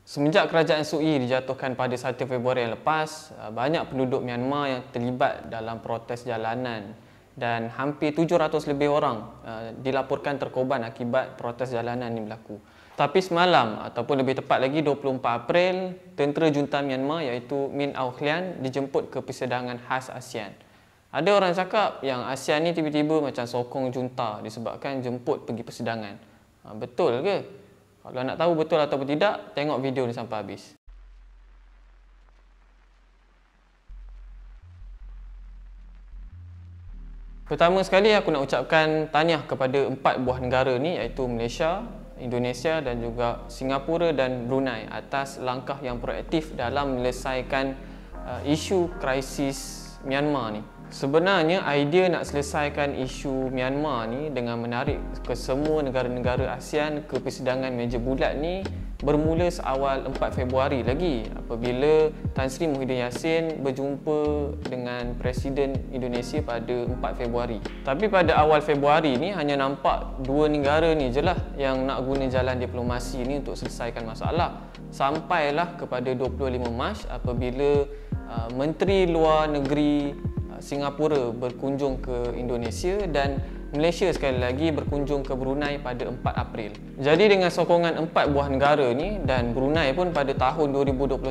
Semenjak kerajaan Sui dijatuhkan pada 1 Februari yang lepas, banyak penduduk Myanmar yang terlibat dalam protes jalanan dan hampir 700 lebih orang dilaporkan terkorban akibat protes jalanan ini berlaku. Tapi semalam ataupun lebih tepat lagi 24 April, tentera junta Myanmar iaitu Min Aung Hlaing dijemput ke persidangan khas ASEAN. Ada orang cakap yang ASEAN ni tiba-tiba macam sokong junta disebabkan jemput pergi persidangan. Betul ke? Kalau nak tahu betul ataupun tidak, tengok video ni sampai habis. Pertama sekali aku nak ucapkan tahniah kepada 4 buah negara ni iaitu Malaysia, Indonesia dan juga Singapura dan Brunei atas langkah yang proaktif dalam menyelesaikan isu krisis Myanmar ni. Sebenarnya idea nak selesaikan isu Myanmar ni dengan menarik ke semua negara-negara ASEAN ke persidangan meja bulat ni bermula seawal 4 Februari lagi apabila Tan Sri Muhyiddin Yassin berjumpa dengan Presiden Indonesia pada 4 Februari. Tapi pada awal Februari ni hanya nampak 2 negara ni je lah yang nak guna jalan diplomasi ni untuk selesaikan masalah. Sampailah kepada 25 Mac apabila Menteri Luar Negeri Singapura berkunjung ke Indonesia dan Malaysia sekali lagi berkunjung ke Brunei pada 4 April. Jadi dengan sokongan 4 buah negara ni dan Brunei pun pada tahun 2021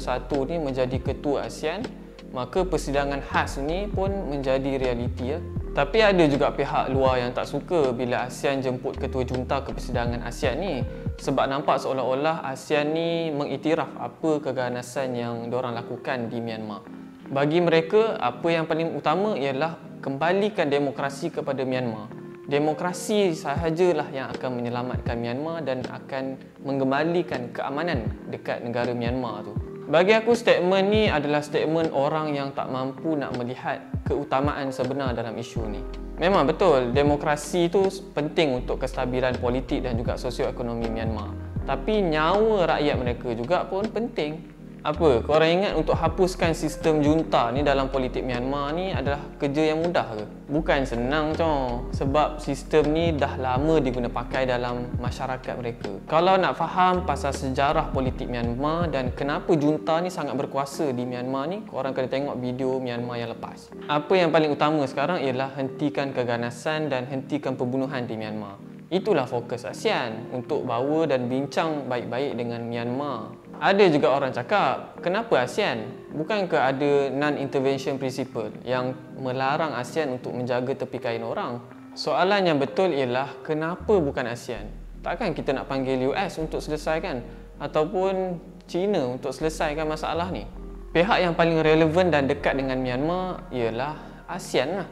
ni menjadi ketua ASEAN, maka persidangan khas ni pun menjadi realiti ya. Tapi ada juga pihak luar yang tak suka bila ASEAN jemput ketua junta ke persidangan ASEAN ni sebab nampak seolah-olah ASEAN ni mengiktiraf apa keganasan yang diorang lakukan di Myanmar. Bagi mereka, apa yang paling utama ialah kembalikan demokrasi kepada Myanmar. Demokrasi sahajalah yang akan menyelamatkan Myanmar dan akan mengembalikan keamanan dekat negara Myanmar tu. Bagi aku, statement ni adalah statement orang yang tak mampu nak melihat keutamaan sebenar dalam isu ni. Memang betul, demokrasi tu penting untuk kestabilan politik dan juga sosioekonomi Myanmar. Tapi nyawa rakyat mereka juga pun penting. Apa? Korang ingat untuk hapuskan sistem junta ni dalam politik Myanmar ni adalah kerja yang mudah ke? Bukan senang coy. Sebab sistem ni dah lama diguna pakai dalam masyarakat mereka. Kalau nak faham pasal sejarah politik Myanmar dan kenapa junta ni sangat berkuasa di Myanmar ni, korang kena tengok video Myanmar yang lepas. Apa yang paling utama sekarang ialah hentikan keganasan dan hentikan pembunuhan di Myanmar. Itulah fokus ASEAN untuk bawa dan bincang baik-baik dengan Myanmar. Ada juga orang cakap, kenapa ASEAN? Bukankah ada non-intervention principle yang melarang ASEAN untuk menjaga tepi kain orang? Soalan yang betul ialah, kenapa bukan ASEAN? Takkan kita nak panggil US untuk selesaikan? Ataupun China untuk selesaikan masalah ni? Pihak yang paling relevan dan dekat dengan Myanmar ialah ASEAN lah.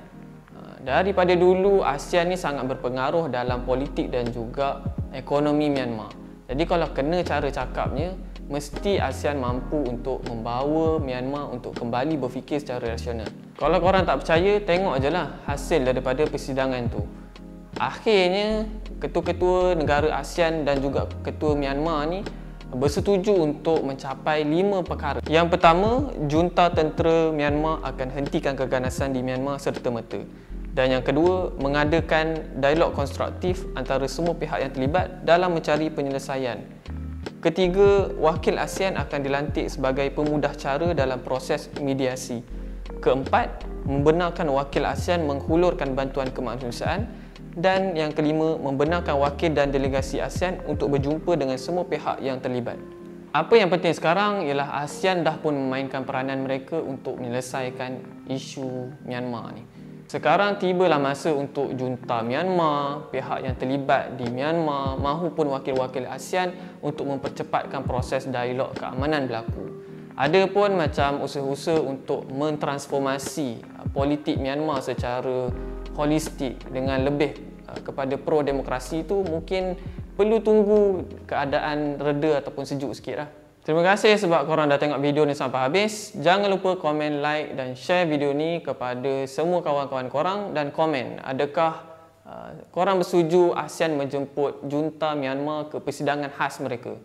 Daripada dulu, ASEAN ni sangat berpengaruh dalam politik dan juga ekonomi Myanmar. Jadi kalau kena cara cakapnya, mesti ASEAN mampu untuk membawa Myanmar untuk kembali berfikir secara rasional. Kalau korang tak percaya, tengok je lah hasil daripada persidangan tu. Akhirnya, ketua-ketua negara ASEAN dan juga ketua Myanmar ni bersetuju untuk mencapai 5 perkara. Yang pertama, junta tentera Myanmar akan hentikan keganasan di Myanmar serta-merta. Dan yang kedua, mengadakan dialog konstruktif antara semua pihak yang terlibat dalam mencari penyelesaian. Ketiga, wakil ASEAN akan dilantik sebagai pemudah cara dalam proses mediasi. Keempat, membenarkan wakil ASEAN menghulurkan bantuan kemanusiaan. Dan yang kelima, membenarkan wakil dan delegasi ASEAN untuk berjumpa dengan semua pihak yang terlibat. Apa yang penting sekarang ialah ASEAN dah pun memainkan peranan mereka untuk menyelesaikan isu Myanmar ni. Sekarang tibalah masa untuk junta Myanmar, pihak yang terlibat di Myanmar mahupun wakil-wakil ASEAN untuk mempercepatkan proses dialog keamanan berlaku. Ada pun macam usaha-usaha untuk mentransformasi politik Myanmar secara holistik dengan lebih kepada pro-demokrasi tu mungkin perlu tunggu keadaan reda ataupun sejuk sikit lah. Terima kasih sebab korang dah tengok video ni sampai habis. Jangan lupa komen, like dan share video ni kepada semua kawan-kawan korang dan komen adakah korang bersetuju ASEAN menjemput junta Myanmar ke persidangan khas mereka.